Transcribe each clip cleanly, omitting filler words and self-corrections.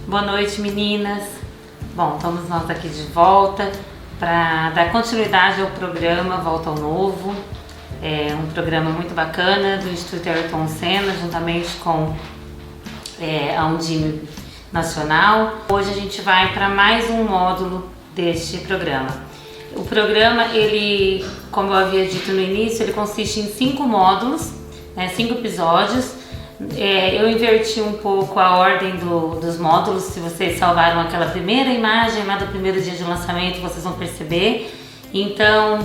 Boa noite, meninas. Bom, estamos nós aqui de volta para dar continuidade ao programa Volta ao Novo. É um programa muito bacana do Instituto Ayrton Senna, juntamente com a Undime Nacional. Hoje a gente vai para mais um módulo deste programa. O programa, ele, como eu havia dito no início, ele consiste em 5 módulos, 5 episódios. Eu inverti um pouco a ordem dos módulos. Se vocês salvaram aquela primeira imagem lá do primeiro dia de lançamento, vocês vão perceber. Então,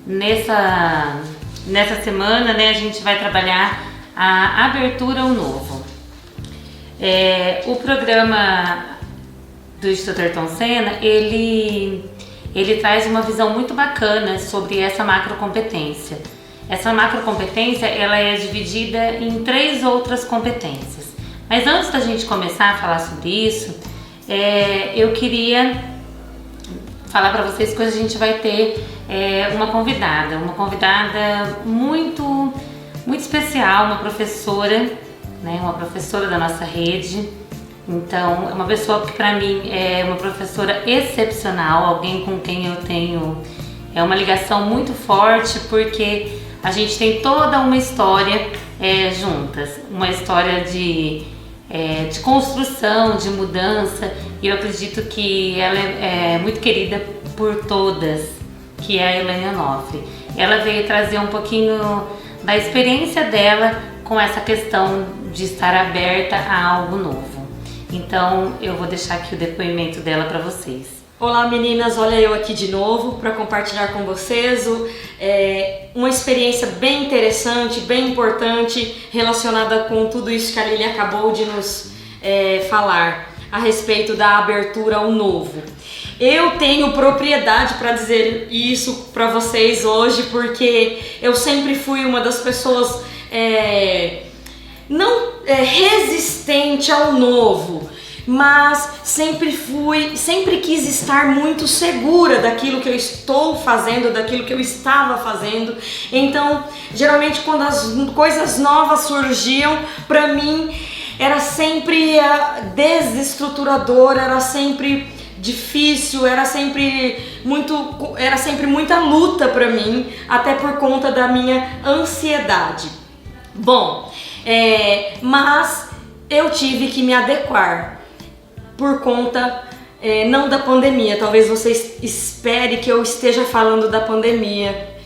nessa semana, a gente vai trabalhar a abertura ao novo. O programa do Instituto Ayrton Senna, ele traz uma visão muito bacana sobre essa macrocompetência. Essa macrocompetência, ela é dividida em 3 outras competências. Mas antes da gente começar a falar sobre isso, eu queria falar para vocês que hoje a gente vai ter uma convidada muito, muito especial, uma professora da nossa rede. Então, é uma pessoa que para mim é uma professora excepcional, alguém com quem eu tenho uma ligação muito forte, porque a gente tem toda uma história juntas, uma história de construção, de mudança, e eu acredito que ela é muito querida por todas, que é a Elaine Onofre. Ela veio trazer um pouquinho da experiência dela com essa questão de estar aberta a algo novo. Então eu vou deixar aqui o depoimento dela para vocês. Olá meninas, olha eu aqui de novo para compartilhar com vocês uma experiência bem interessante, bem importante, relacionada com tudo isso que a Lili acabou de nos falar a respeito da abertura ao novo. Eu tenho propriedade para dizer isso para vocês hoje, porque eu sempre fui uma das pessoas não resistente ao novo, mas sempre quis estar muito segura daquilo que eu estou fazendo, daquilo que eu estava fazendo. Então, geralmente quando as coisas novas surgiam, para mim era sempre desestruturador, era sempre difícil, era sempre muita luta para mim, até por conta da minha ansiedade. Bom, mas eu tive que me adequar por conta não da pandemia. Talvez vocês esperem que eu esteja falando da pandemia,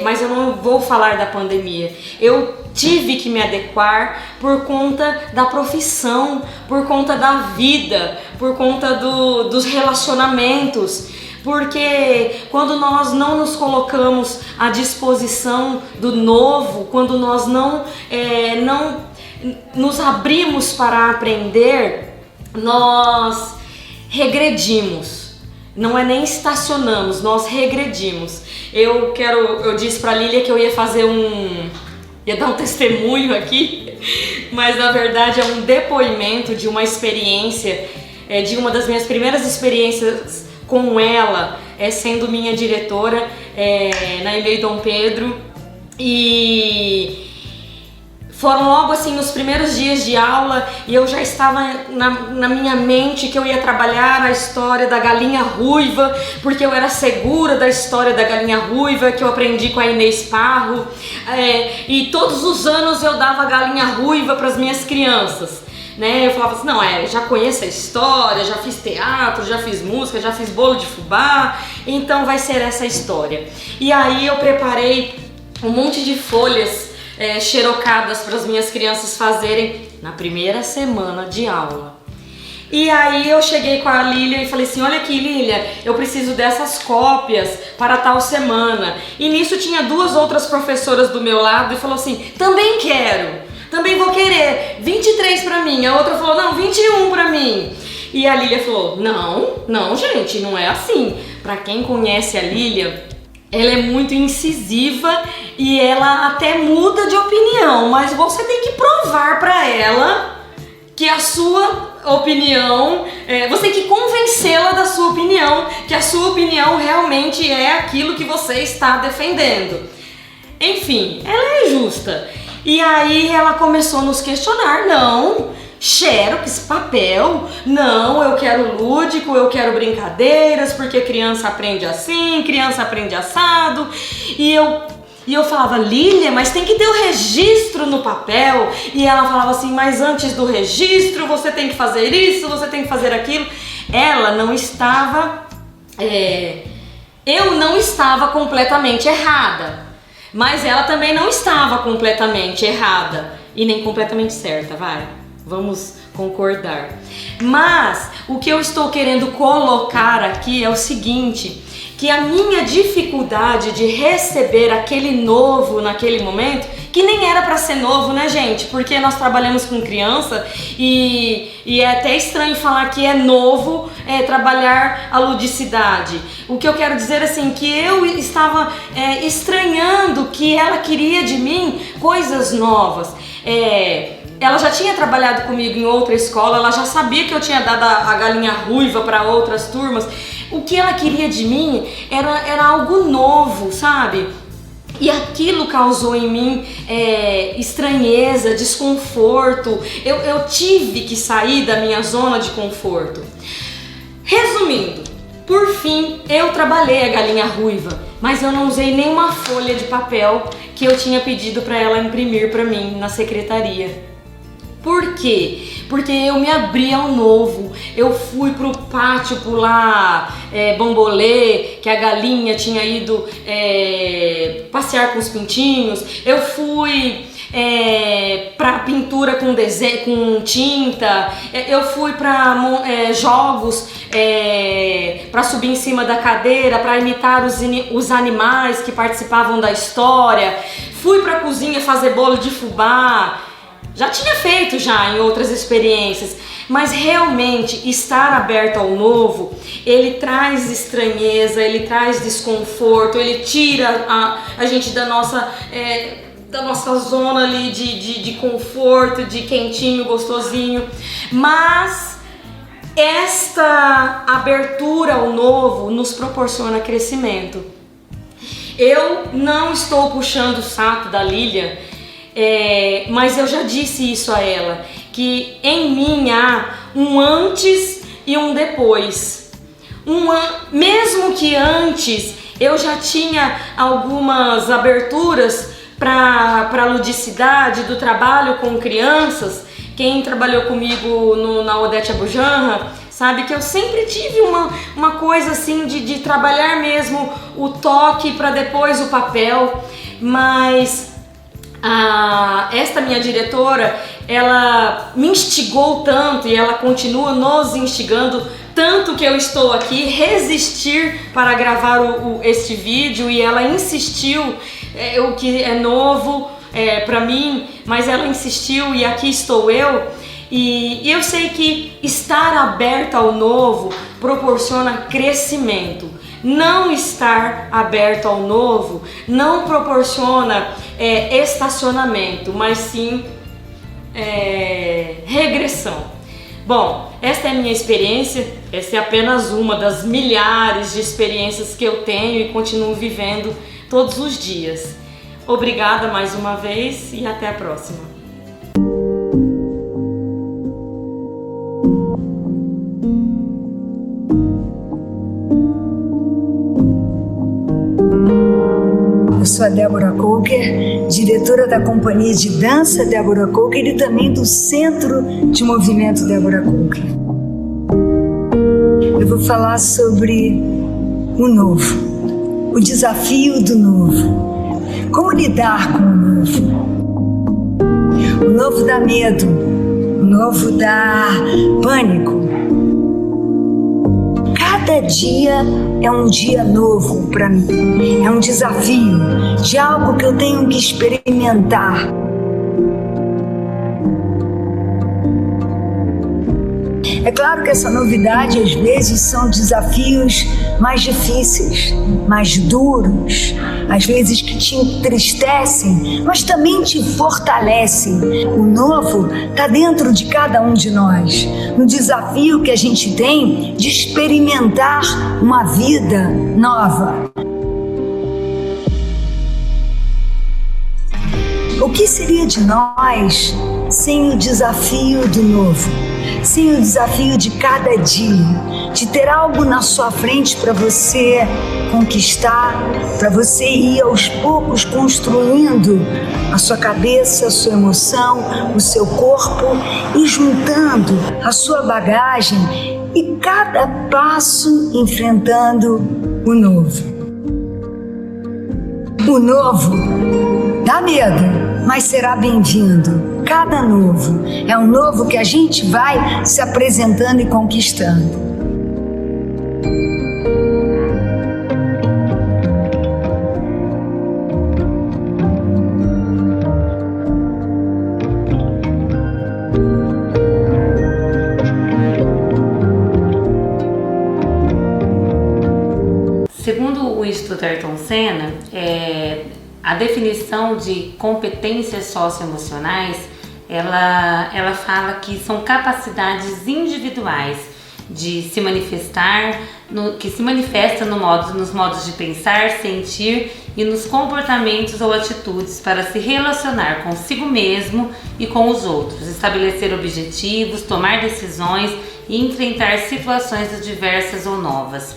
mas eu não vou falar da pandemia. Eu tive que me adequar por conta da profissão, por conta da vida, por conta dos relacionamentos. Porque quando nós não nos colocamos à disposição do novo, quando nós não nos abrimos para aprender, nós regredimos. Não é nem estacionamos, nós regredimos. Eu disse pra Lília que eu ia dar um testemunho aqui, mas na verdade é um depoimento de uma experiência, de uma das minhas primeiras experiências com ela, sendo minha diretora na EMEI Dom Pedro. E foram logo assim nos primeiros dias de aula, e eu já estava na minha mente que eu ia trabalhar a história da galinha ruiva, porque eu era segura da história da galinha ruiva que eu aprendi com a Inês Parro, e todos os anos eu dava galinha ruiva para as minhas crianças. Eu falava assim, não, já conheço a história, já fiz teatro, já fiz música, já fiz bolo de fubá, então vai ser essa história. E aí eu preparei um monte de folhas xerocadas para as minhas crianças fazerem na primeira semana de aula. E aí eu cheguei com a Lília e falei assim, olha aqui Lília, eu preciso dessas cópias para tal semana. E nisso tinha 2 outras professoras do meu lado e falou assim, também quero, também vou querer, 23 para mim. A outra falou, não, 21 para mim. E a Lília falou, não gente, não é assim. Para quem conhece a Lília, ela é muito incisiva e ela até muda de opinião, mas você tem que provar para ela que a sua opinião, você tem que convencê-la da sua opinião, que a sua opinião realmente é aquilo que você está defendendo. Enfim, ela é justa. E aí ela começou a nos questionar, não, xerox, papel, não, eu quero lúdico, eu quero brincadeiras, porque criança aprende assim, criança aprende assado, e eu falava, Lília, mas tem que ter o registro no papel, e ela falava assim, mas antes do registro você tem que fazer isso, você tem que fazer aquilo. Ela não estava, eu não estava completamente errada, mas ela também não estava completamente errada, e nem completamente certa, vamos concordar. Mas o que eu estou querendo colocar aqui é o seguinte, que a minha dificuldade de receber aquele novo naquele momento, que nem era para ser novo, né, gente? Porque nós trabalhamos com criança e é até estranho falar que é novo trabalhar a ludicidade. O que eu quero dizer assim, que eu estava estranhando que ela queria de mim coisas novas. Ela já tinha trabalhado comigo em outra escola, ela já sabia que eu tinha dado a galinha ruiva para outras turmas. O que ela queria de mim era algo novo, sabe? E aquilo causou em mim estranheza, desconforto. Eu tive que sair da minha zona de conforto. Resumindo, por fim, eu trabalhei a galinha ruiva, mas eu não usei nenhuma folha de papel que eu tinha pedido para ela imprimir para mim na secretaria. Por quê? Porque eu me abri ao novo, eu fui pro pátio pular bambolê, que a galinha tinha ido passear com os pintinhos, eu fui pra pintura com tinta, eu fui pra jogos, pra subir em cima da cadeira, pra imitar os animais que participavam da história, fui pra cozinha fazer bolo de fubá. Já tinha feito em outras experiências, mas realmente estar aberto ao novo, ele traz estranheza, ele traz desconforto, ele tira a gente da nossa zona ali de conforto, de quentinho, gostosinho, mas esta abertura ao novo nos proporciona crescimento. Eu não estou puxando o saco da Lília, mas eu já disse isso a ela, que em mim há um antes e um depois. Mesmo que antes eu já tinha algumas aberturas para a ludicidade do trabalho com crianças, quem trabalhou comigo na Odete Abujanra sabe que eu sempre tive uma coisa assim de trabalhar mesmo o toque para depois o papel, mas esta minha diretora, ela me instigou tanto e ela continua nos instigando tanto que eu estou aqui resistir para gravar este vídeo, e ela insistiu, o que é novo para mim, mas ela insistiu e aqui estou eu. E eu sei que estar aberta ao novo proporciona crescimento. Não estar aberto ao novo não proporciona estacionamento, mas sim regressão. Bom, esta é a minha experiência, essa é apenas uma das milhares de experiências que eu tenho e continuo vivendo todos os dias. Obrigada mais uma vez e até a próxima. Eu sou a Débora Coker, diretora da Companhia de Dança Débora Coker e também do Centro de Movimento Débora Coker. Eu vou falar sobre o novo, o desafio do novo, como lidar com o novo. O novo dá medo, o novo dá pânico. Cada dia é um dia novo para mim, é um desafio de algo que eu tenho que experimentar. É claro que essa novidade às vezes são desafios mais difíceis, mais duros, às vezes que te entristecem, mas também te fortalecem. O novo está dentro de cada um de nós, no desafio que a gente tem de experimentar uma vida nova. O que seria de nós sem o desafio do novo, sem o desafio de cada dia, de ter algo na sua frente para você conquistar, para você ir aos poucos construindo a sua cabeça, a sua emoção, o seu corpo e juntando a sua bagagem e cada passo enfrentando o novo. O novo dá medo, mas será bem-vindo. Cada novo é um novo que a gente vai se apresentando e conquistando. Segundo o Instituto Ayrton Senna, a definição de competências socioemocionais, ela fala que são capacidades individuais de se manifestar, que se manifesta nos modos de pensar, sentir e nos comportamentos ou atitudes para se relacionar consigo mesmo e com os outros, estabelecer objetivos, tomar decisões e enfrentar situações diversas ou novas.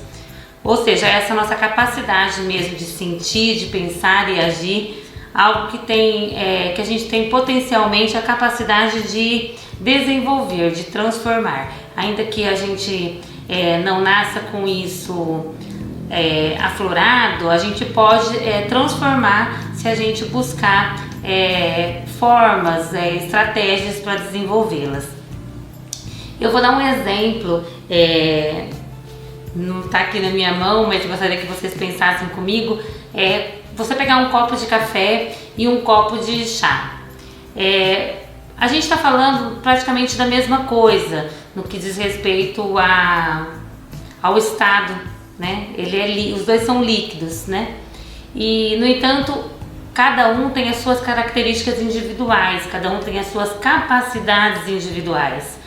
Ou seja, essa nossa capacidade mesmo de sentir, de pensar e agir, algo que a gente tem potencialmente a capacidade de desenvolver, de transformar. Ainda que a gente não nasça com isso aflorado, a gente pode transformar se a gente buscar formas, estratégias para desenvolvê-las. Eu vou dar um exemplo. Não está aqui na minha mão, mas eu gostaria que vocês pensassem comigo, você pegar um copo de café e um copo de chá. A gente está falando praticamente da mesma coisa no que diz respeito ao estado, né? Os dois são líquidos, né? E, no entanto, cada um tem as suas características individuais, cada um tem as suas capacidades individuais.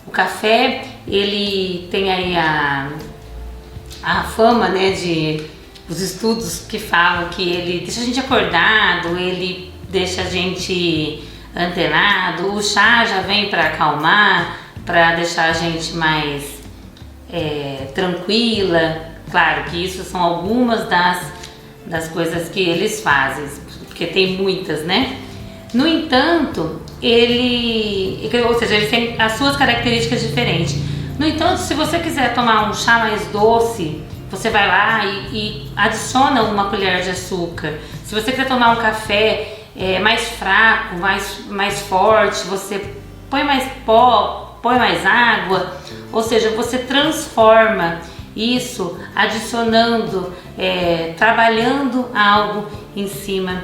O café, ele tem aí a fama, né, os estudos que falam que ele deixa a gente acordado, ele deixa a gente antenado. O chá já vem para acalmar, para deixar a gente mais tranquila. Claro que isso são algumas das coisas que eles fazem, porque tem muitas, né? No entanto, eles têm as suas características diferentes. No entanto, se você quiser tomar um chá mais doce, você vai lá e adiciona uma colher de açúcar. Se você quiser tomar um café mais fraco, mais forte, você põe mais pó, põe mais água. Ou seja, você transforma isso adicionando, trabalhando algo em cima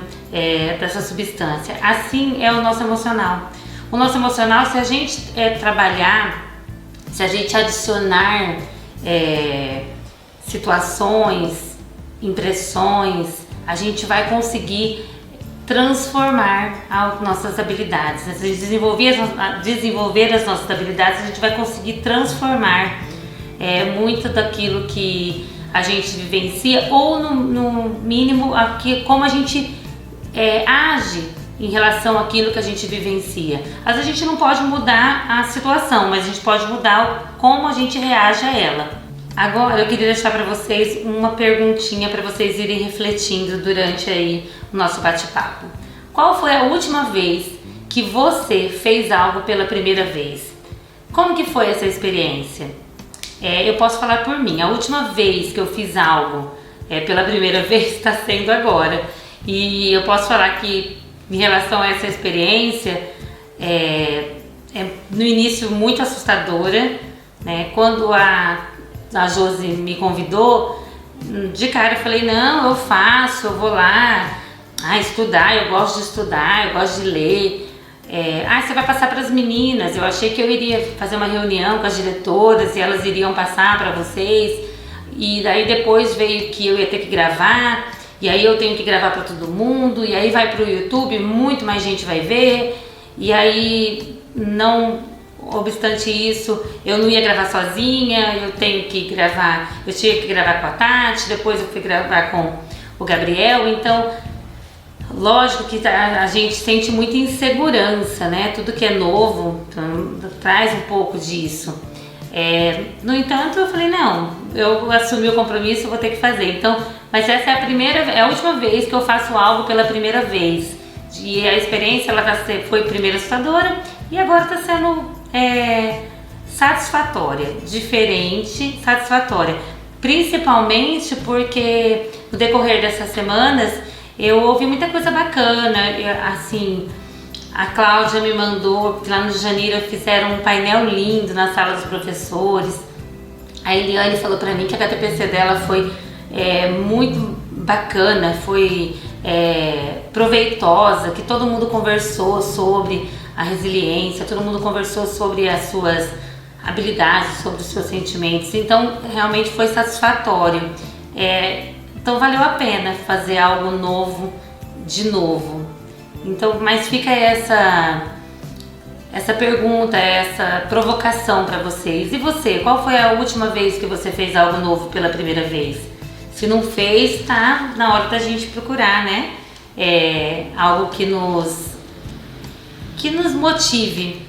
dessa substância. Assim é o nosso emocional. O nosso emocional, se a gente trabalhar, se a gente adicionar situações, impressões, a gente vai conseguir transformar as nossas habilidades. Se a gente desenvolver as nossas habilidades, a gente vai conseguir transformar muito daquilo que a gente vivencia, ou no mínimo como a gente age em relação àquilo que a gente vivencia. Às vezes a gente não pode mudar a situação, mas a gente pode mudar como a gente reage a ela. Agora eu queria deixar para vocês uma perguntinha para vocês irem refletindo durante aí o nosso bate-papo. Qual foi a última vez que você fez algo pela primeira vez? Como que foi essa experiência? Eu posso falar por mim. A última vez que eu fiz algo pela primeira vez está sendo agora. E eu posso falar que em relação a essa experiência, no início muito assustadora, né? Quando a Josi me convidou, de cara eu falei, não, eu faço, eu vou lá estudar, eu gosto de estudar, eu gosto de ler. Você vai passar para as meninas. Eu achei que eu iria fazer uma reunião com as diretoras e elas iriam passar para vocês. E daí depois veio que eu ia ter que gravar. E aí eu tenho que gravar para todo mundo, e aí vai para o YouTube, muito mais gente vai ver. E aí, não obstante isso, eu não ia gravar sozinha, eu tinha que gravar com a Tati, depois eu fui gravar com o Gabriel. Então, Lógico que a gente sente muita insegurança, né? Tudo que é novo traz um pouco disso. No entanto, eu falei, não, eu assumi o compromisso, eu vou ter que fazer. Então, mas essa é a última vez que eu faço algo pela primeira vez. E a experiência foi primeiro assustadora e agora está sendo satisfatória, diferente, satisfatória. Principalmente porque no decorrer dessas semanas eu ouvi muita coisa bacana, assim, a Cláudia me mandou, lá no Janeiro fizeram um painel lindo na sala dos professores. A Eliane falou pra mim que a HTPC dela foi muito bacana, foi proveitosa, que todo mundo conversou sobre a resiliência, todo mundo conversou sobre as suas habilidades, sobre os seus sentimentos, então realmente foi satisfatório. Então valeu a pena fazer algo novo, de novo. Então, mas fica essa pergunta, essa provocação para vocês. E você, qual foi a última vez que você fez algo novo pela primeira vez? Se não fez, tá na hora da gente procurar, né? Algo que nos motive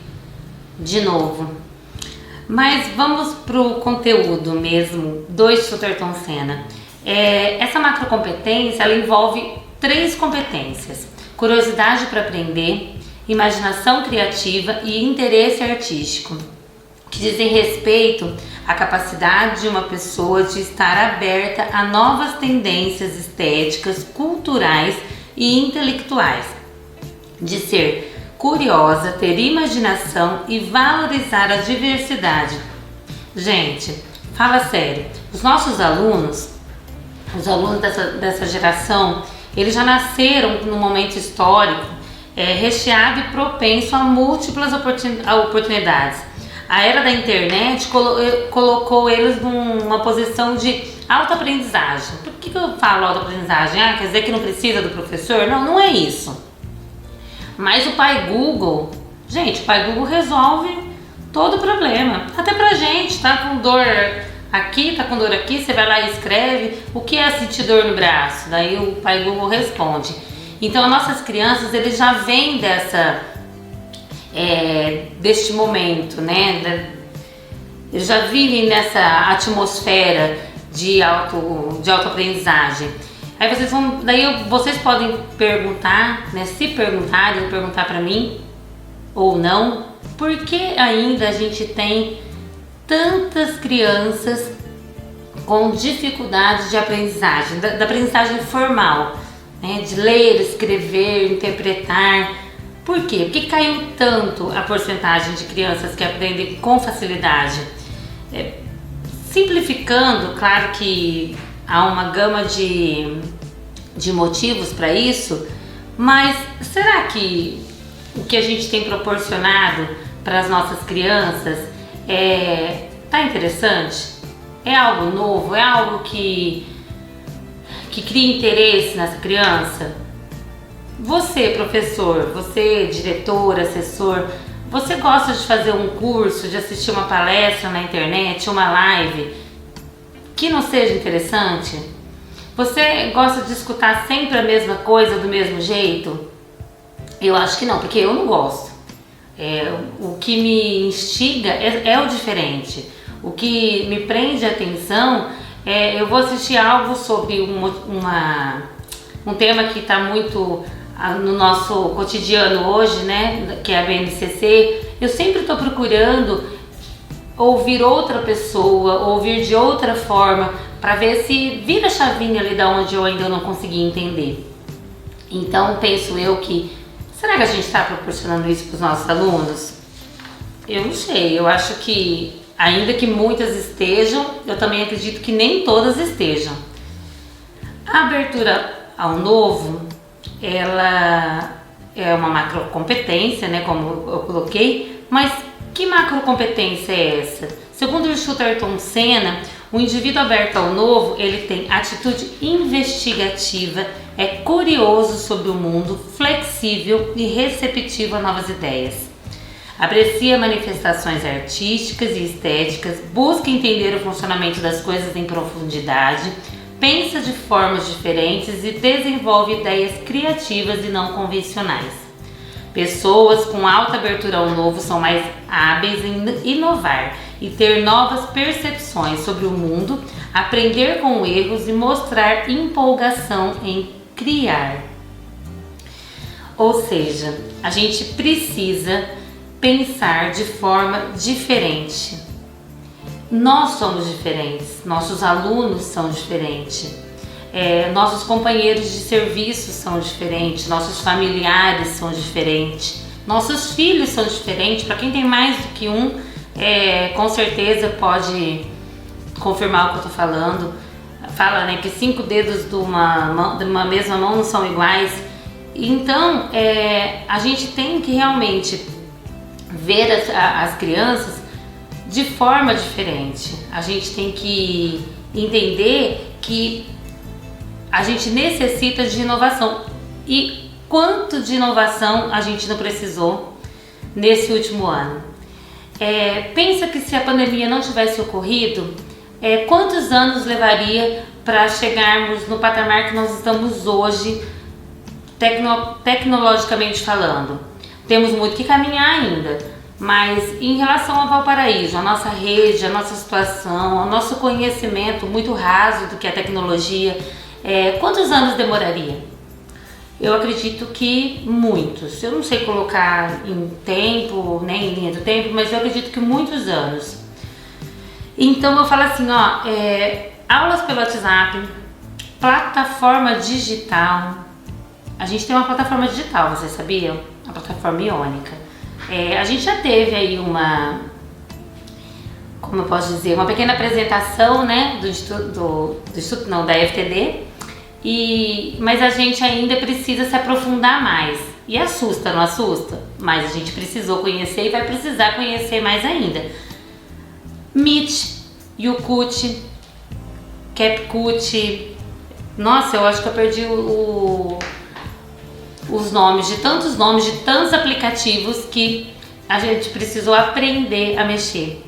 de novo. Mas vamos pro conteúdo mesmo do Instituto Ayrton Senna. Essa macrocompetência, ela envolve 3 competências: curiosidade para aprender, imaginação criativa e interesse artístico, que dizem respeito à capacidade de uma pessoa de estar aberta a novas tendências estéticas, culturais e intelectuais, de ser curiosa, ter imaginação e valorizar a diversidade. Gente, fala sério, os nossos alunos, dessa geração, eles já nasceram num momento histórico recheado e propenso a múltiplas oportunidades. A era da internet colocou eles numa posição de autoaprendizagem. Por que eu falo autoaprendizagem? Quer dizer que não precisa do professor? Não, não é isso. Mas o pai Google, gente, o pai Google resolve todo o problema. Até pra gente, tá com dor aqui, tá com dor aqui, você vai lá e escreve o que é sentir dor no braço. Daí o pai Google responde. Então, as nossas crianças, eles já vêm deste momento, né? Eles já vivem nessa atmosfera de autoaprendizagem. Aí vocês podem perguntar, né? Se perguntarem, perguntar para mim ou não, por que ainda a gente tem tantas crianças com dificuldade de aprendizagem, da aprendizagem formal, né? De ler, escrever, interpretar. Por quê? Por que caiu tanto a porcentagem de crianças que aprendem com facilidade? Simplificando, claro que há uma gama de motivos para isso, mas será que o que a gente tem proporcionado para as nossas crianças tá interessante? É algo novo? É algo que cria interesse nessa criança? Você, professor, você, diretor, assessor, você gosta de fazer um curso, de assistir uma palestra na internet, uma live que não seja interessante? Você gosta de escutar sempre a mesma coisa do mesmo jeito? Eu acho que não, porque eu não gosto. O que me instiga é o diferente. O que me prende a atenção eu vou assistir algo sobre um tema que está muito no nosso cotidiano hoje, né, que é a BNCC. Eu sempre estou procurando ouvir outra pessoa, ouvir de outra forma, para ver se vira a chavinha ali da onde eu ainda não consegui entender. Então penso eu que, será que a gente está proporcionando isso para os nossos alunos? Eu não sei, eu acho que ainda que muitas estejam, eu também acredito que nem todas estejam. A abertura ao novo, ela é uma macrocompetência, né, como eu coloquei, mas que macrocompetência é essa? Segundo o Instituto Ayrton Senna, o indivíduo aberto ao novo, ele tem atitude investigativa, é curioso sobre o mundo, flexível e receptivo a novas ideias. Aprecia manifestações artísticas e estéticas, busca entender o funcionamento das coisas em profundidade, pensa de formas diferentes e desenvolve ideias criativas e não convencionais. Pessoas com alta abertura ao novo são mais hábeis em inovar e ter novas percepções sobre o mundo, aprender com erros e mostrar empolgação em criar. Ou seja, a gente precisa pensar de forma diferente. Nós somos diferentes, nossos alunos são diferentes, nossos companheiros de serviço são diferentes, nossos familiares são diferentes, nossos filhos são diferentes. Para quem tem mais do que um, com certeza pode confirmar o que eu estou falando. Fala, né, que 5 dedos de uma mesma mão não são iguais. Então, a gente tem que realmente ver as crianças de forma diferente. A gente tem que entender que a gente necessita de inovação. E quanto de inovação a gente não precisou nesse último ano? Pensa que se a pandemia não tivesse ocorrido, quantos anos levaria para chegarmos no patamar que nós estamos hoje, tecnologicamente falando? Temos muito que caminhar ainda, mas em relação ao Valparaíso, a nossa rede, a nossa situação, o nosso conhecimento muito raso do que é tecnologia, quantos anos demoraria? Eu acredito que muitos. Eu não sei colocar em tempo, nem em linha do tempo, mas eu acredito que muitos anos. Então eu falo assim, aulas pelo WhatsApp, plataforma digital. A gente tem uma plataforma digital, vocês sabiam? A plataforma Iônica. A gente já teve aí uma pequena apresentação, né, da FTD, mas a gente ainda precisa se aprofundar mais. E assusta, não assusta? Mas a gente precisou conhecer e vai precisar conhecer mais ainda. Meet, YouCut, CapCut. Nossa, eu acho que eu perdi os nomes de tantos aplicativos que a gente precisou aprender a mexer.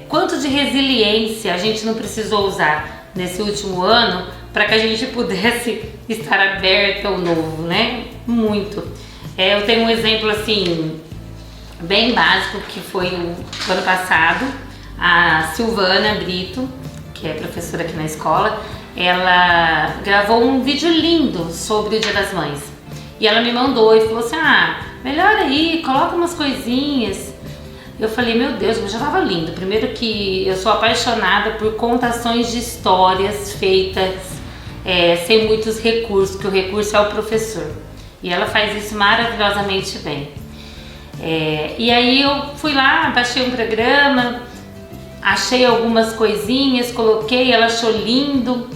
Quanto de resiliência a gente não precisou usar nesse último ano para que a gente pudesse estar aberta ao novo, né? Muito. Eu tenho um exemplo assim bem básico que foi o ano passado. A Silvana Brito, que é professora aqui na escola, ela gravou um vídeo lindo sobre o Dia das Mães. E ela me mandou e falou assim, melhora aí, coloca umas coisinhas. Eu falei, meu Deus, mas já tava lindo. Primeiro que eu sou apaixonada por contações de histórias feitas sem muitos recursos, que o recurso é o professor. E ela faz isso maravilhosamente bem. E aí eu fui lá, baixei um programa, achei algumas coisinhas, coloquei, ela achou lindo.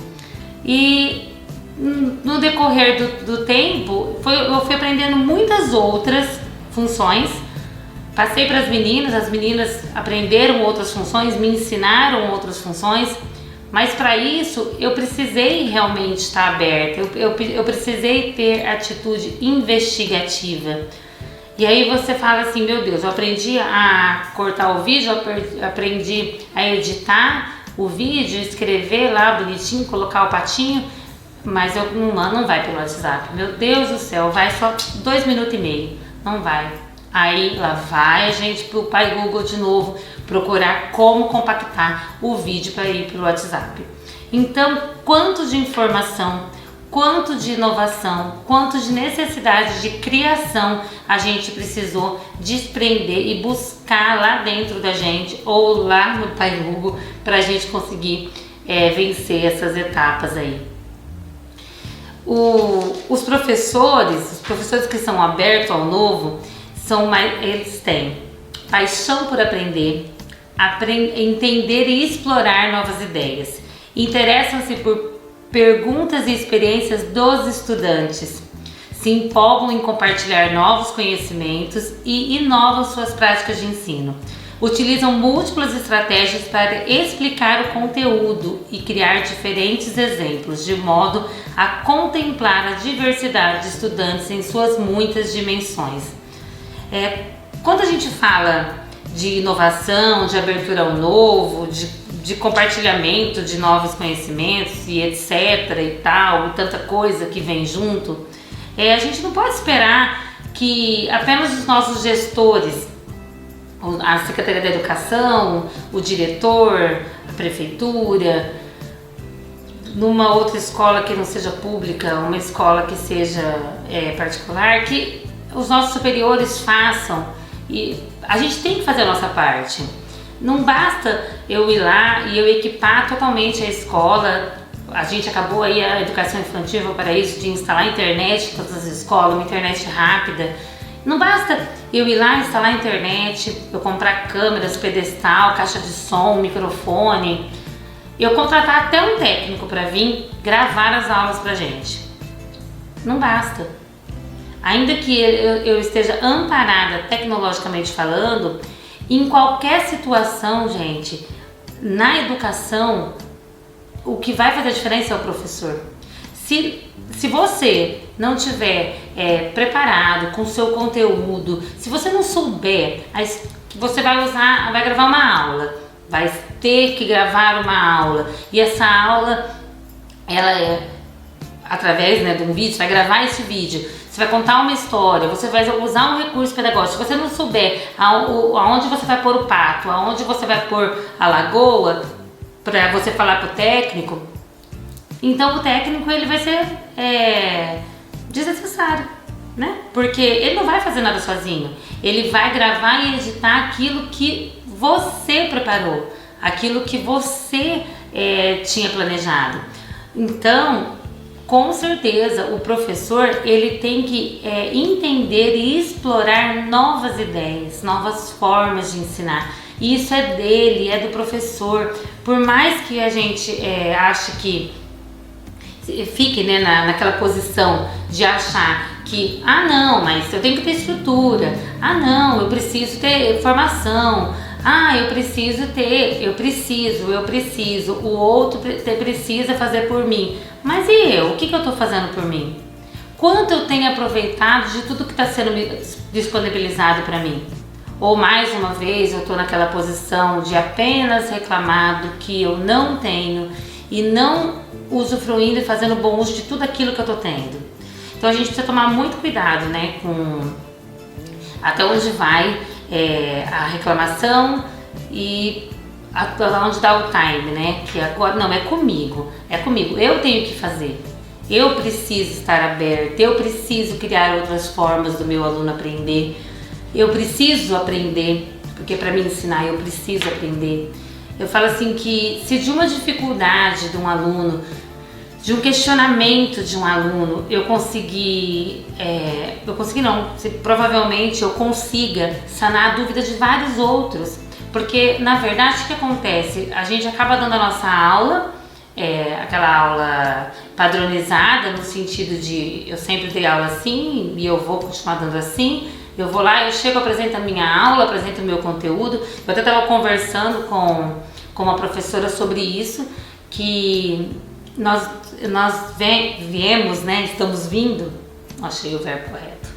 E no decorrer do tempo, eu fui aprendendo muitas outras funções. Passei para as meninas aprenderam outras funções, me ensinaram outras funções. Mas para isso, eu precisei realmente estar aberta, eu precisei ter atitude investigativa. E aí você fala assim, meu Deus, eu aprendi a cortar o vídeo, eu aprendi a editar o vídeo, escrever lá bonitinho, colocar o patinho, mas não vai pelo WhatsApp. Meu Deus do céu, vai só 2 minutos e meio, não vai. Aí lá vai a gente pro Pai Google de novo, procurar como compactar o vídeo para ir pro WhatsApp. Então, quanto de informação, quanto de inovação, quanto de necessidade de criação a gente precisou desprender e buscar lá dentro da gente ou lá no Pai Google para a gente conseguir vencer essas etapas aí. Os professores que são abertos ao novo, eles têm paixão por aprender, entender e explorar novas ideias, interessam-se por perguntas e experiências dos estudantes, se empolgam em compartilhar novos conhecimentos e inovam suas práticas de ensino. Utilizam múltiplas estratégias para explicar o conteúdo e criar diferentes exemplos, de modo a contemplar a diversidade de estudantes em suas muitas dimensões. Quando a gente fala de inovação, de abertura ao novo, de compartilhamento de novos conhecimentos e etc e tal, tanta coisa que vem junto, a gente não pode esperar que apenas os nossos gestores, a Secretaria da Educação, o diretor, a prefeitura, numa outra escola que não seja pública, uma escola que seja particular, que os nossos superiores façam, e a gente tem que fazer a nossa parte. Não basta eu ir lá e eu equipar totalmente a escola. A gente acabou aí a educação infantil para isso, de instalar internet em todas as escolas, uma internet rápida. Não basta eu ir lá instalar a internet, eu comprar câmeras, pedestal, caixa de som, microfone, eu contratar até um técnico para vir gravar as aulas pra gente. Não basta. Ainda que eu esteja amparada tecnologicamente falando, em qualquer situação, gente, na educação, o que vai fazer a diferença é o professor. Se você não tiver preparado com o seu conteúdo, se você não souber, você vai gravar uma aula, vai ter que gravar uma aula, e essa aula, ela é através de um vídeo, você vai gravar esse vídeo, você vai contar uma história, você vai usar um recurso pedagógico. Se você não souber aonde você vai pôr o pato, aonde você vai pôr a lagoa, para você falar pro técnico, então o técnico ele vai ser desnecessário, né? Porque ele não vai fazer nada sozinho, ele vai gravar e editar aquilo que você preparou, aquilo que você tinha planejado. Então, com certeza, o professor ele tem que entender e explorar novas ideias, novas formas de ensinar. E isso é dele, é do professor. Por mais que a gente ache que fique naquela posição de achar que não, mas eu tenho que ter estrutura, não, eu preciso ter formação, eu preciso, o outro precisa fazer por mim. Mas e eu? O que eu estou fazendo por mim? Quanto eu tenho aproveitado de tudo que está sendo disponibilizado para mim? Ou mais uma vez eu estou naquela posição de apenas reclamar do que eu não tenho e não usufruindo e fazendo bom uso de tudo aquilo que eu estou tendo. Então a gente precisa tomar muito cuidado, né, com até onde vai a reclamação e até onde dá o time, né? Que agora não, é comigo, eu tenho que fazer, eu preciso estar aberta, eu preciso criar outras formas do meu aluno aprender, eu preciso aprender, porque para me ensinar eu preciso aprender. Eu falo assim que se de uma dificuldade de um aluno, de um questionamento de um aluno, provavelmente eu consiga sanar a dúvida de vários outros. Porque, na verdade, o que acontece? A gente acaba dando a nossa aula, aquela aula padronizada, no sentido de eu sempre dei aula assim e eu vou continuar dando assim. Eu vou lá, eu chego, apresento a minha aula, apresento o meu conteúdo. Eu até estava conversando com uma professora sobre isso, que nós viemos, né, estamos vindo, achei o verbo correto,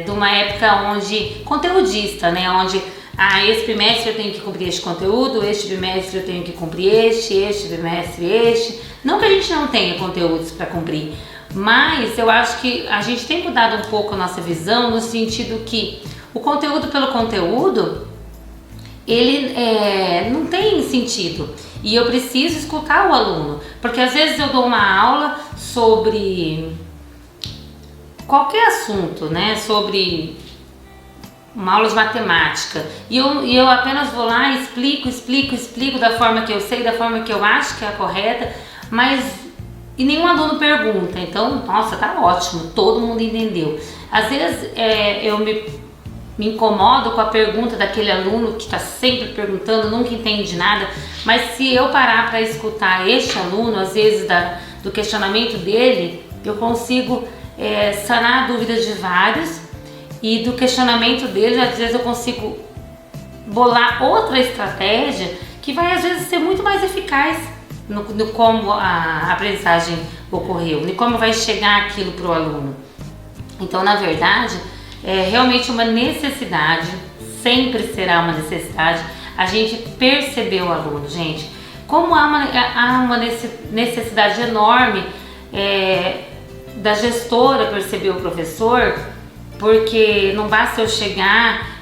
de uma época onde, conteudista, né, onde esse bimestre eu tenho que cumprir este conteúdo, este bimestre eu tenho que cumprir este bimestre este. Não que a gente não tenha conteúdos para cumprir, mas eu acho que a gente tem mudado um pouco a nossa visão, no sentido que o conteúdo pelo conteúdo, ele não tem sentido. E eu preciso escutar o aluno, porque às vezes eu dou uma aula sobre qualquer assunto, né, sobre uma aula de matemática, e eu apenas vou lá e explico da forma que eu sei, da forma que eu acho que é a correta, e nenhum aluno pergunta. Então, nossa, tá ótimo, todo mundo entendeu. Às vezes eu me incomodo com a pergunta daquele aluno que está sempre perguntando, nunca entende nada, mas se eu parar para escutar este aluno, às vezes do questionamento dele, eu consigo sanar a dúvida de vários, e do questionamento dele, às vezes eu consigo bolar outra estratégia que vai às vezes ser muito mais eficaz no como a aprendizagem ocorreu, no como vai chegar aquilo para o aluno. Então, na verdade, é realmente uma necessidade, sempre será uma necessidade, a gente perceber o aluno, gente. Como há uma necessidade enorme da gestora perceber o professor, porque não basta eu chegar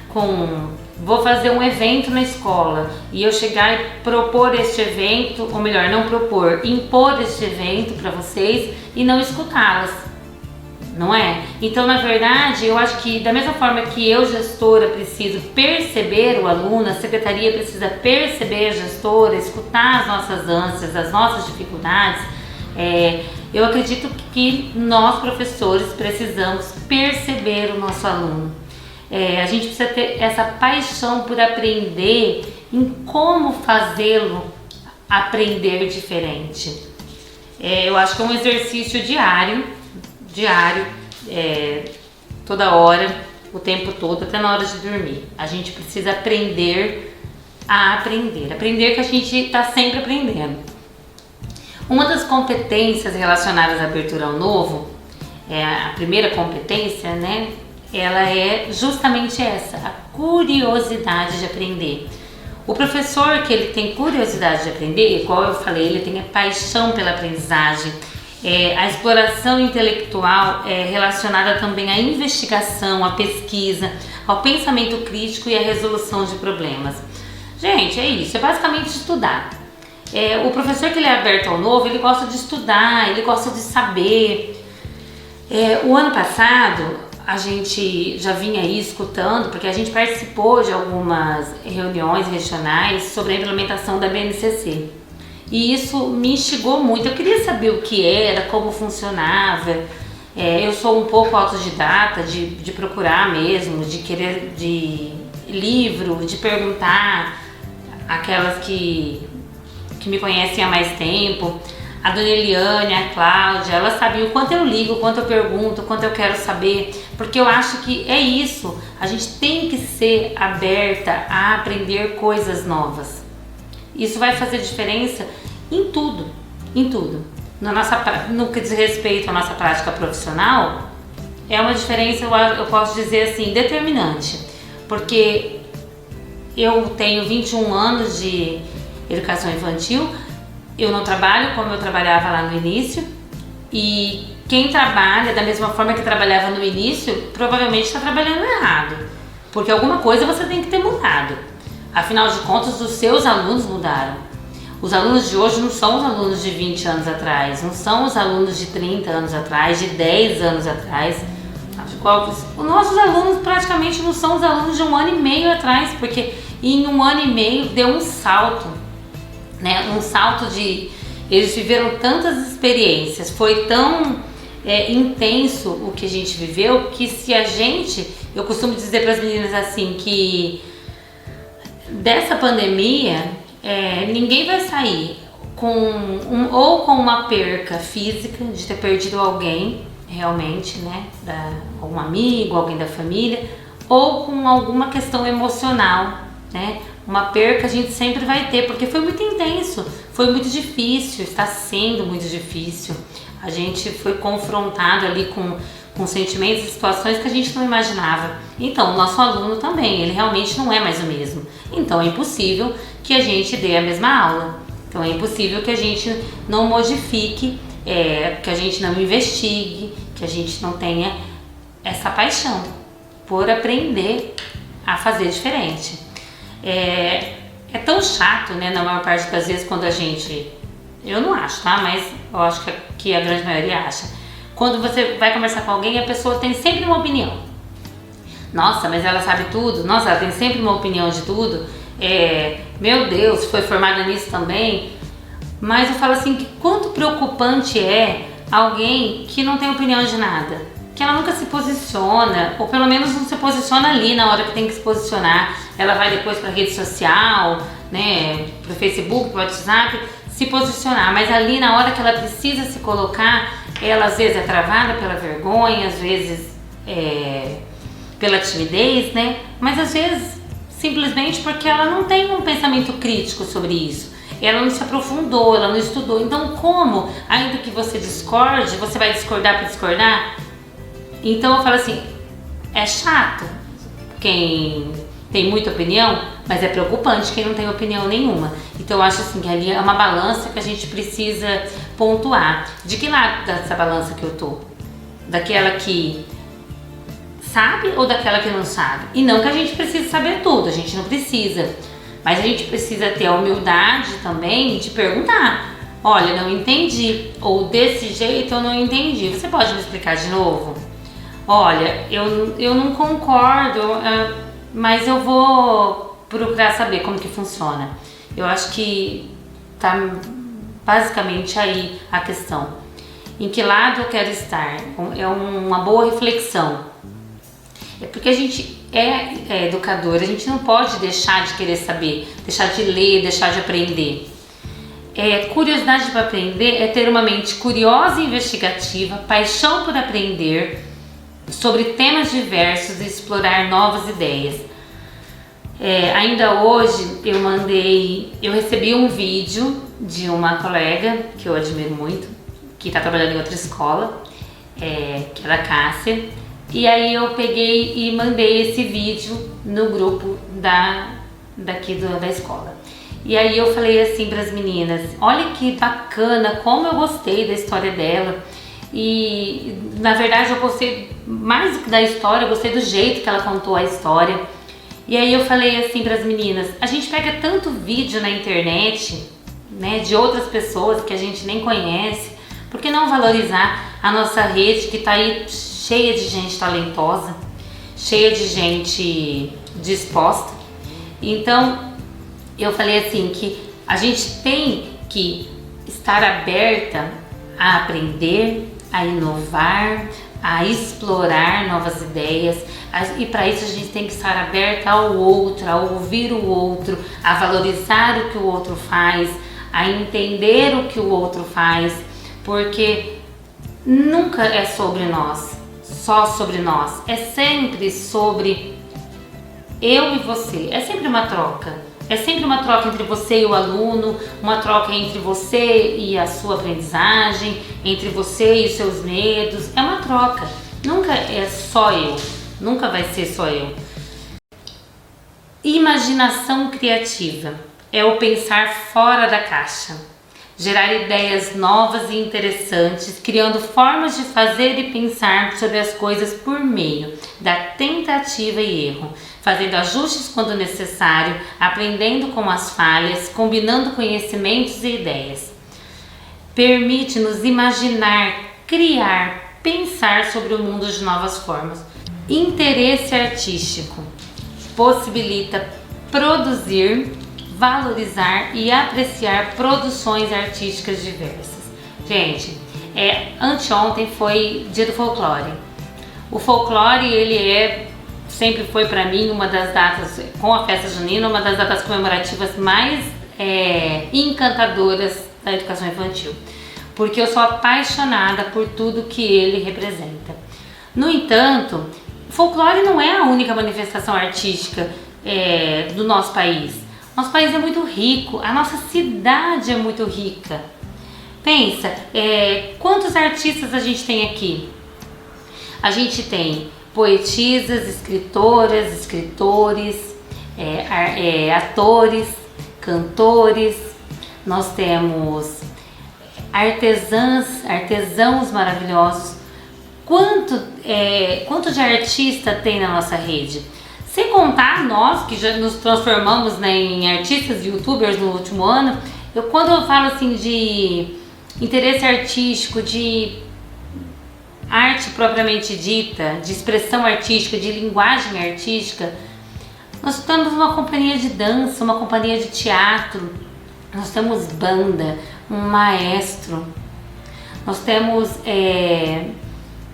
vou fazer um evento na escola e eu chegar e propor este evento, ou melhor, não propor, impor este evento para vocês e não escutá-las, não é? Então, na verdade, eu acho que da mesma forma que eu, gestora, preciso perceber o aluno, a secretaria precisa perceber a gestora, escutar as nossas ânsias, as nossas dificuldades, eu acredito que nós, professores, precisamos perceber o nosso aluno. A gente precisa ter essa paixão por aprender em como fazê-lo aprender diferente. Eu acho que é um exercício diário, toda hora, o tempo todo, até na hora de dormir. A gente precisa aprender a aprender que a gente está sempre aprendendo. Uma das competências relacionadas à abertura ao novo, a primeira competência, né? Ela é justamente essa, a curiosidade de aprender. O professor que ele tem curiosidade de aprender, igual eu falei, ele tem a paixão pela aprendizagem, a exploração intelectual relacionada também à investigação, à pesquisa, ao pensamento crítico e à resolução de problemas. Gente, é isso, é basicamente estudar. O professor que ele é aberto ao novo, ele gosta de estudar, ele gosta de saber. O ano passado, a gente já vinha aí escutando, porque a gente participou de algumas reuniões regionais sobre a implementação da BNCC. E isso me instigou muito, eu queria saber o que era, como funcionava. Eu sou um pouco autodidata de procurar mesmo, de querer, de livro, de perguntar aquelas que me conhecem há mais tempo. A dona Eliane, a Cláudia, elas sabiam o quanto eu ligo, o quanto eu pergunto, o quanto eu quero saber, porque eu acho que é isso, a gente tem que ser aberta a aprender coisas novas. Isso vai fazer diferença em tudo, em tudo. No que diz respeito à nossa prática profissional, é uma diferença, eu posso dizer assim, determinante, porque eu tenho 21 anos de educação infantil. Eu não trabalho como eu trabalhava lá no início, e quem trabalha da mesma forma que trabalhava no início provavelmente está trabalhando errado, porque alguma coisa você tem que ter mudado. Afinal de contas, os seus alunos mudaram. Os alunos de hoje não são os alunos de 20 anos atrás, não são os alunos de 30 anos atrás, de 10 anos atrás. Os nossos alunos praticamente não são os alunos de 1 ano e meio atrás, porque em 1 ano e meio deu um salto. Um salto de... Eles viveram tantas experiências, foi tão intenso o que a gente viveu, que se a gente... Eu costumo dizer para as meninas assim, que dessa pandemia, ninguém vai sair ou com uma perca física, de ter perdido alguém, realmente, né? Algum amigo, alguém da família, ou com alguma questão emocional, né? Uma perca a gente sempre vai ter, porque foi muito intenso, foi muito difícil, está sendo muito difícil. A gente foi confrontado ali com sentimentos e situações que a gente não imaginava. Então, o nosso aluno também, ele realmente não é mais o mesmo. Então, é impossível que a gente dê a mesma aula. Então, é impossível que a gente não modifique, que a gente não investigue, que a gente não tenha essa paixão por aprender a fazer diferente. É tão chato, né, na maior parte das vezes, quando a gente... Eu não acho, tá? Mas eu acho que a grande maioria acha. Quando você vai conversar com alguém, a pessoa tem sempre uma opinião. Nossa, mas ela sabe tudo. Nossa, ela tem sempre uma opinião de tudo. Meu Deus, foi formada nisso também. Mas eu falo assim, que quanto preocupante é alguém que não tem opinião de nada, que ela nunca se posiciona, ou pelo menos não se posiciona ali na hora que tem que se posicionar. Ela vai depois para a rede social, né, para o Facebook, para o WhatsApp, se posicionar, mas ali na hora que ela precisa se colocar, ela às vezes é travada pela vergonha, às vezes pela timidez, né, mas às vezes simplesmente porque ela não tem um pensamento crítico sobre isso. Ela não se aprofundou, ela não estudou. Então, como, ainda que você discorde, você vai discordar para discordar? Então, eu falo assim, É chato quem tem muita opinião, mas é preocupante quem não tem opinião nenhuma. Então eu acho assim que ali é uma balança que a gente precisa pontuar. De que lado dessa balança que eu tô? Daquela que sabe ou daquela que não sabe? E não que a gente precise saber tudo, a gente não precisa. Mas a gente precisa ter a humildade também de perguntar. Olha, não entendi. Ou desse jeito eu não entendi. Você pode me explicar de novo? Olha, eu não concordo, mas eu vou procurar saber como que funciona. Eu acho que tá basicamente aí a questão. Em que lado eu quero estar? É uma boa reflexão. É porque a gente é educador, a gente não pode deixar de querer saber, deixar de ler, deixar de aprender. Curiosidade para aprender é ter uma mente curiosa e investigativa, paixão por aprender sobre temas diversos e explorar novas ideias. Ainda hoje eu recebi um vídeo de uma colega que eu admiro muito, que está trabalhando em outra escola, que é da Cássia, e aí eu peguei e mandei esse vídeo no grupo daqui da escola. E aí eu falei assim para as meninas, olha que bacana, como eu gostei da história dela. E na verdade eu gostei mais da história, eu gostei do jeito que ela contou a história. E aí eu falei assim para as meninas, a gente pega tanto vídeo na internet, né, de outras pessoas que a gente nem conhece, por que não valorizar a nossa rede que está aí cheia de gente talentosa, cheia de gente disposta? Então eu falei assim que a gente tem que estar aberta a aprender, a inovar, a explorar novas ideias, e para isso a gente tem que estar aberta ao outro, a ouvir o outro, a valorizar o que o outro faz, a entender o que o outro faz, porque nunca é sobre nós, só sobre nós, é sempre sobre eu e você, é sempre uma troca. É sempre uma troca entre você e o aluno, uma troca entre você e a sua aprendizagem, entre você e os seus medos. É uma troca. Nunca é só eu. Nunca vai ser só eu. Imaginação criativa é o pensar fora da caixa. Gerar ideias novas e interessantes, criando formas de fazer e pensar sobre as coisas por meio da tentativa e erro, fazendo ajustes quando necessário, aprendendo com as falhas, combinando conhecimentos e ideias. Permite-nos imaginar, criar, pensar sobre o mundo de novas formas. Interesse artístico possibilita produzir, valorizar e apreciar produções artísticas diversas. Gente, anteontem foi Dia do Folclore. O folclore, ele sempre foi para mim uma das datas, com a festa junina, uma das datas comemorativas mais encantadoras da educação infantil, porque eu sou apaixonada por tudo que ele representa. No entanto, o folclore não é a única manifestação artística do nosso país. Nosso país é muito rico, a nossa cidade é muito rica. Pensa, quantos artistas a gente tem aqui? A gente tem poetisas, escritoras, escritores, atores, cantores. Nós temos artesãos maravilhosos. Quanto de artista tem na nossa rede? Sem contar nós que já nos transformamos, né, em artistas e youtubers no último ano. Quando eu falo assim de interesse artístico, de arte propriamente dita, de expressão artística, de linguagem artística, nós temos uma companhia de dança, uma companhia de teatro, nós temos banda, um maestro, nós temos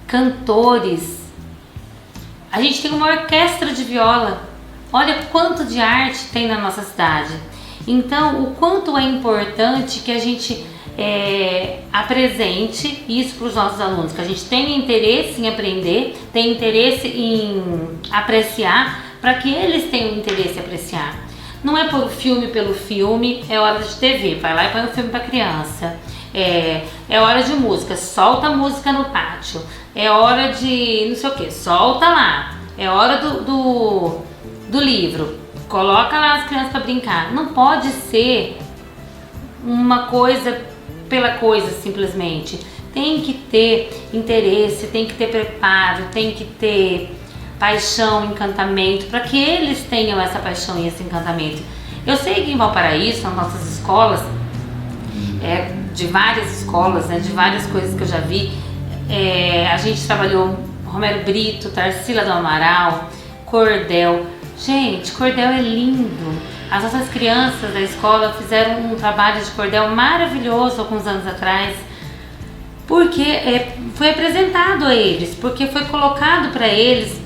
cantores, a gente tem uma orquestra de viola. Olha quanto de arte tem na nossa cidade. Então, o quanto é importante que a gente apresente isso para os nossos alunos, que a gente tenha interesse em aprender, tenha interesse em apreciar, para que eles tenham interesse em apreciar. Não é por filme pelo filme, é hora de TV, vai lá e põe um filme para criança. É hora de música, solta a música no pátio. É hora de não sei o que, solta lá. é hora do livro, coloca lá as crianças para brincar. Não pode ser uma coisa pela coisa simplesmente. Tem que ter interesse, tem que ter preparo, tem que ter paixão, encantamento, para que eles tenham essa paixão e esse encantamento. Eu sei que em Valparaíso, nas nossas escolas, de várias escolas, né, de várias coisas que eu já vi, a gente trabalhou Romero Brito, Tarsila do Amaral, cordel. Gente, cordel é lindo. As nossas crianças da escola fizeram um trabalho de cordel maravilhoso alguns anos atrás, porque foi apresentado a eles, porque foi colocado para eles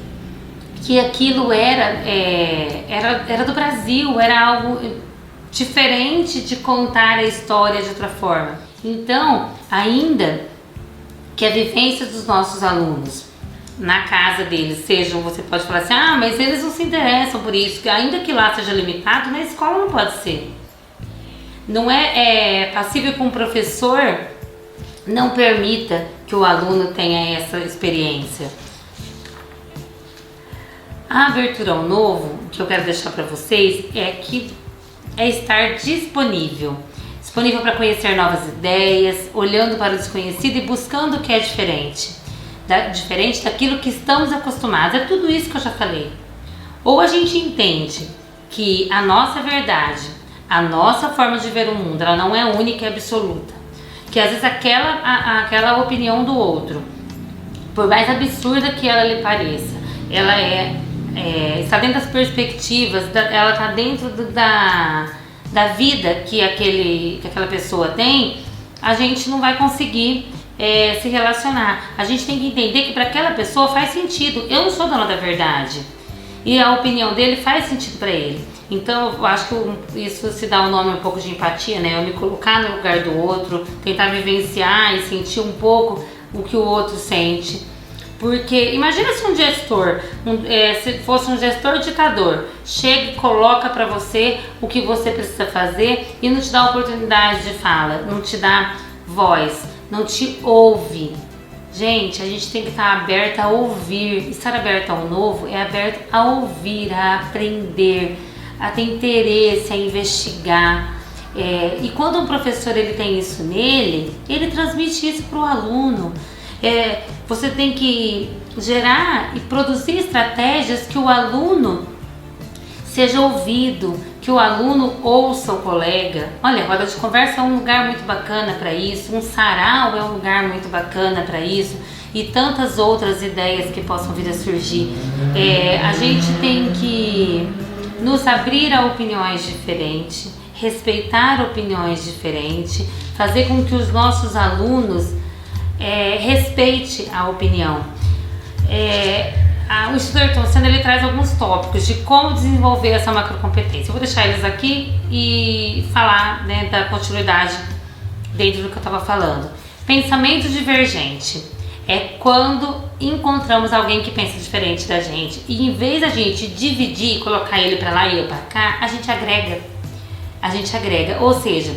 que aquilo era do Brasil, era algo diferente de contar a história de outra forma. Então, ainda que a vivência dos nossos alunos na casa deles sejam, você pode falar assim, mas eles não se interessam por isso, que ainda que lá seja limitado, na escola não pode ser. Não é passível que um professor não permita que o aluno tenha essa experiência. A abertura ao novo, que eu quero deixar para vocês, é estar disponível para conhecer novas ideias, olhando para o desconhecido e buscando o que é diferente daquilo que estamos acostumados. É tudo isso que eu já falei. Ou a gente entende que a nossa verdade, a nossa forma de ver o mundo, ela não é única e absoluta, que às vezes aquela opinião do outro, por mais absurda que ela lhe pareça, ela está dentro das perspectivas, ela está dentro da vida que aquela pessoa tem. A gente não vai conseguir se relacionar. A gente tem que entender que para aquela pessoa faz sentido. Eu não sou dona da verdade e a opinião dele faz sentido para ele. Então eu acho que isso se dá um nome um pouco de empatia, né? Eu me colocar no lugar do outro, tentar vivenciar e sentir um pouco o que o outro sente. Porque imagina se um gestor, se fosse um gestor ditador, chega e coloca para você o que você precisa fazer e não te dá oportunidade de fala, não te dá voz, não te ouve. Gente, a gente tem que estar aberta a ouvir. Estar aberta ao novo é aberto a ouvir, a aprender, a ter interesse, a investigar. E quando um professor ele tem isso nele, ele transmite isso para o aluno. Você tem que gerar e produzir estratégias que o aluno seja ouvido, que o aluno ouça o colega. Olha, a roda de conversa é um lugar muito bacana para isso, um sarau é um lugar muito bacana para isso, e tantas outras ideias que possam vir a surgir. A gente tem que nos abrir a opiniões diferentes, respeitar opiniões diferentes, fazer com que os nossos alunos respeite a opinião. O Instituto Ayrton Senna ele traz alguns tópicos de como desenvolver essa macrocompetência. Eu vou deixar eles aqui e falar, né, da continuidade dentro do que eu estava falando. Pensamento divergente é quando encontramos alguém que pensa diferente da gente e em vez da gente dividir, colocar ele para lá e eu para cá, a gente agrega. Ou seja,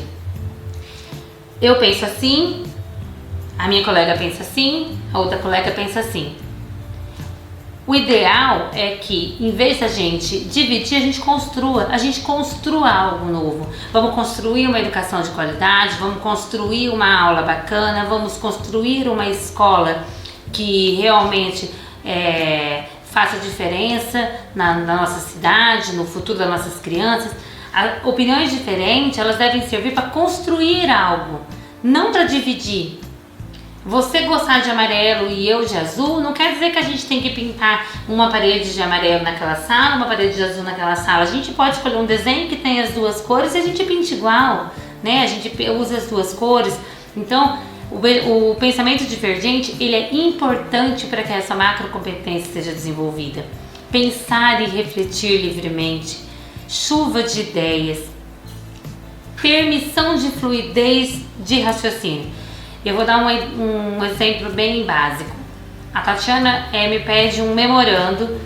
eu penso assim, a minha colega pensa assim, a outra colega pensa assim. O ideal é que, em vez da gente dividir, a gente construa algo novo. Vamos construir uma educação de qualidade, vamos construir uma aula bacana, vamos construir uma escola que realmente faça diferença na nossa cidade, no futuro das nossas crianças. Opiniões diferentes, elas devem servir para construir algo, não para dividir. Você gostar de amarelo e eu de azul não quer dizer que a gente tem que pintar uma parede de amarelo naquela sala, uma parede de azul naquela sala. A gente pode escolher um desenho que tem as duas cores e a gente pinta igual, né? A gente usa as duas cores. Então, o pensamento divergente, ele é importante para que essa macrocompetência seja desenvolvida. Pensar e refletir livremente, chuva de ideias, permissão de fluidez de raciocínio. Eu vou dar um exemplo bem básico. A Tatiana me pede um memorando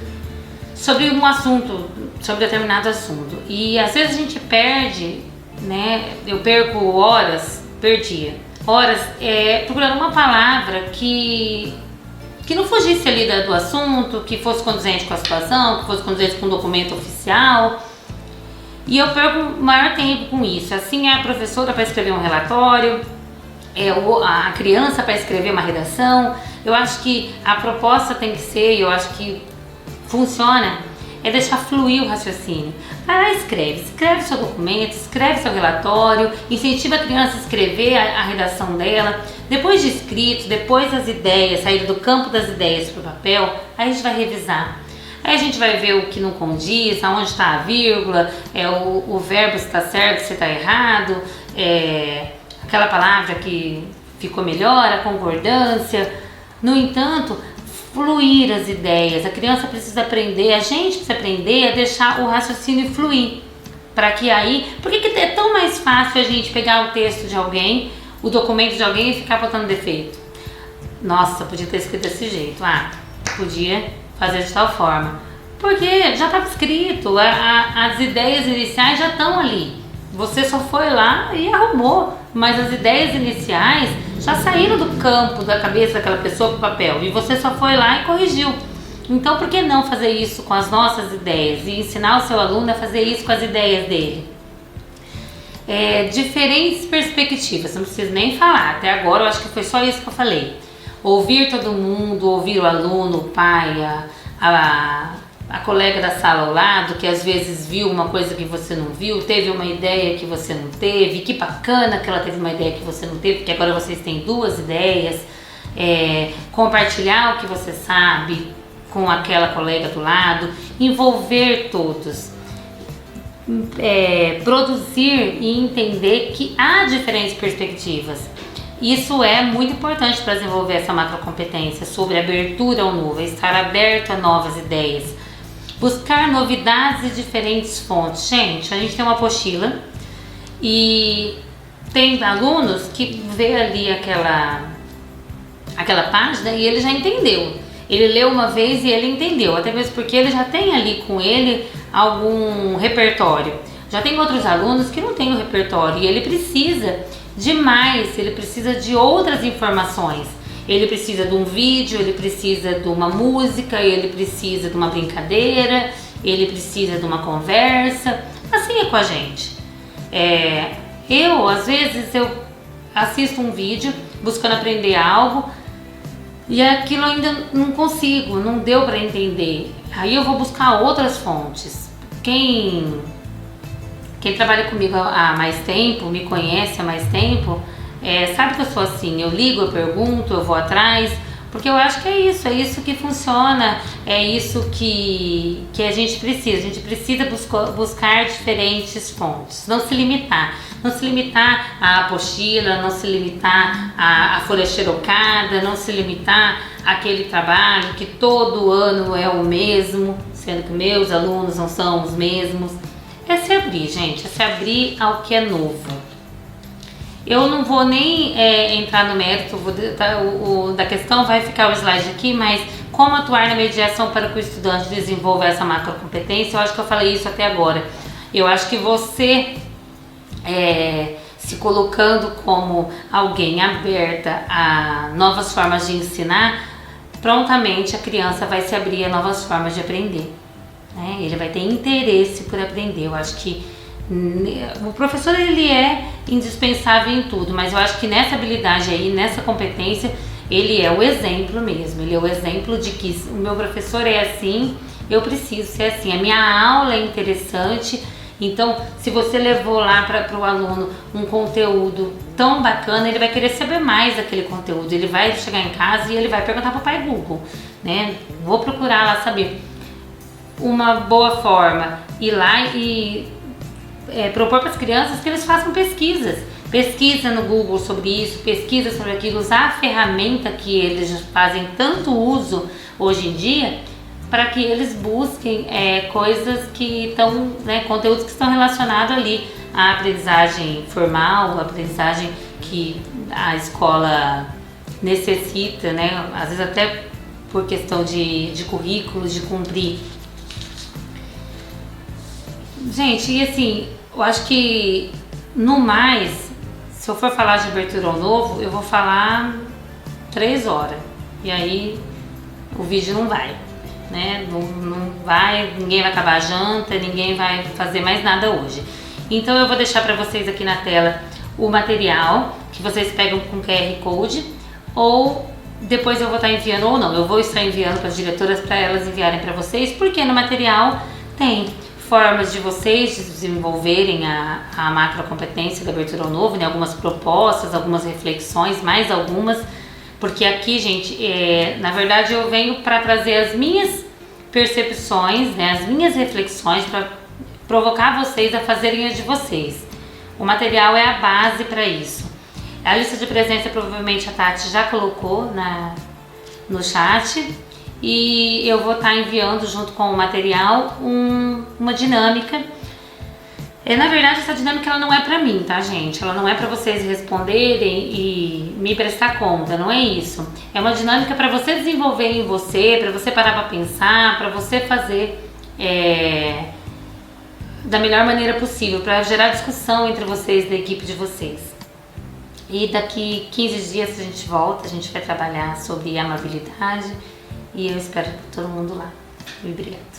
sobre um assunto, sobre determinado assunto. E às vezes a gente perde, né? Eu perco horas procurando uma palavra que que não fugisse ali do assunto, que fosse condizente com a situação, que fosse condizente com o documento oficial. E eu perco o maior tempo com isso. Assim, é a professora para escrever um relatório, a criança para escrever uma redação. Eu acho que a proposta tem que ser, eu acho que funciona, é deixar fluir o raciocínio. Vai lá e escreve seu documento, escreve seu relatório, incentiva a criança a escrever a redação dela. Depois de escrito, depois das ideias, sair do campo das ideias para o papel, aí a gente vai revisar. Aí a gente vai ver o que não condiz, aonde está a vírgula, o verbo se está certo, se está errado, aquela palavra que ficou melhor, a concordância. No entanto, fluir as ideias. A criança precisa aprender, a gente precisa aprender a deixar o raciocínio fluir. Para que aí... Por que é tão mais fácil a gente pegar o texto de alguém, o documento de alguém e ficar botando defeito? Nossa, podia ter escrito desse jeito. Podia fazer de tal forma. Porque já estava escrito, as ideias iniciais já estão ali. Você só foi lá e arrumou, mas as ideias iniciais já saíram do campo da cabeça daquela pessoa para o papel e você só foi lá e corrigiu. Então, por que não fazer isso com as nossas ideias e ensinar o seu aluno a fazer isso com as ideias dele? Diferentes perspectivas, não preciso nem falar, até agora eu acho que foi só isso que eu falei. Ouvir todo mundo, ouvir o aluno, o pai, a colega da sala ao lado, que às vezes viu uma coisa que você não viu, teve uma ideia que você não teve, que bacana que ela teve uma ideia que você não teve, porque agora vocês têm duas ideias. Compartilhar o que você sabe com aquela colega do lado, envolver todos, produzir e entender que há diferentes perspectivas. Isso é muito importante para desenvolver essa macrocompetência sobre abertura ao novo, estar aberto a novas ideias, buscar novidades e diferentes fontes. Gente, a gente tem uma apostila e tem alunos que vê ali aquela página e ele já entendeu. Ele leu uma vez e ele entendeu, até mesmo porque ele já tem ali com ele algum repertório. Já tem outros alunos que não têm o repertório e ele precisa de mais, ele precisa de outras informações. Ele precisa de um vídeo, ele precisa de uma música, ele precisa de uma brincadeira, ele precisa de uma conversa. Assim é com a gente. Às vezes, eu assisto um vídeo buscando aprender algo e aquilo ainda não consigo, não deu para entender. Aí eu vou buscar outras fontes. Quem trabalha comigo há mais tempo, me conhece há mais tempo, sabe que eu sou assim, eu ligo, eu pergunto, eu vou atrás, porque eu acho que é isso que funciona, é isso que a gente precisa buscar diferentes fontes, não se limitar à apostila, não se limitar à folha xerocada, não se limitar àquele trabalho que todo ano é o mesmo, sendo que meus alunos não são os mesmos. É se abrir, gente, é se abrir ao que é novo. Eu não vou nem entrar no mérito da questão, vai ficar o slide aqui, mas como atuar na mediação para que o estudante desenvolva essa macrocompetência, eu acho que eu falei isso até agora. Eu acho que você, se colocando como alguém aberta a novas formas de ensinar, prontamente a criança vai se abrir a novas formas de aprender. Ele vai ter interesse por aprender. Eu acho que o professor ele é indispensável em tudo, mas eu acho que nessa habilidade aí, nessa competência, ele é o exemplo mesmo. Ele é o exemplo de que o meu professor é assim, eu preciso ser assim. A minha aula é interessante. Então, se você levou lá para o aluno um conteúdo tão bacana, ele vai querer saber mais daquele conteúdo. Ele vai chegar em casa e ele vai perguntar para o pai Google, né? Vou procurar lá saber. Uma boa forma ir lá e propor para as crianças que eles façam pesquisa no Google sobre isso, pesquisa sobre aquilo, usar a ferramenta que eles fazem tanto uso hoje em dia, para que eles busquem coisas que estão, conteúdos que estão relacionados ali à aprendizagem formal, à aprendizagem que a escola necessita, né? Às vezes até por questão de currículos, de cumprir. Gente, e assim, eu acho que no mais, se eu for falar de abertura ao novo, eu vou falar 3 horas. E aí o vídeo não vai, né? Não vai, ninguém vai acabar a janta, ninguém vai fazer mais nada hoje. Então eu vou deixar para vocês aqui na tela o material que vocês pegam com QR Code, ou depois eu vou estar enviando, ou não, eu vou estar enviando para as diretoras para elas enviarem para vocês, porque no material tem formas de vocês desenvolverem a macrocompetência da abertura ao novo, né? Algumas propostas, algumas reflexões, mais algumas, porque aqui, gente, na verdade eu venho para trazer as minhas percepções, né? As minhas reflexões, para provocar vocês a fazerem as de vocês. O material é a base para isso. A lista de presença provavelmente a Tati já colocou no chat, e eu vou estar enviando junto com o material uma dinâmica. Na verdade, essa dinâmica ela não é para mim, tá, gente? Ela não é para vocês responderem e me prestar conta, não é isso. É uma dinâmica para você desenvolver em você, para você parar para pensar, para você fazer da melhor maneira possível, para gerar discussão entre vocês, da equipe de vocês. E daqui 15 dias a gente volta, a gente vai trabalhar sobre amabilidade, e eu espero todo mundo lá. Obrigada.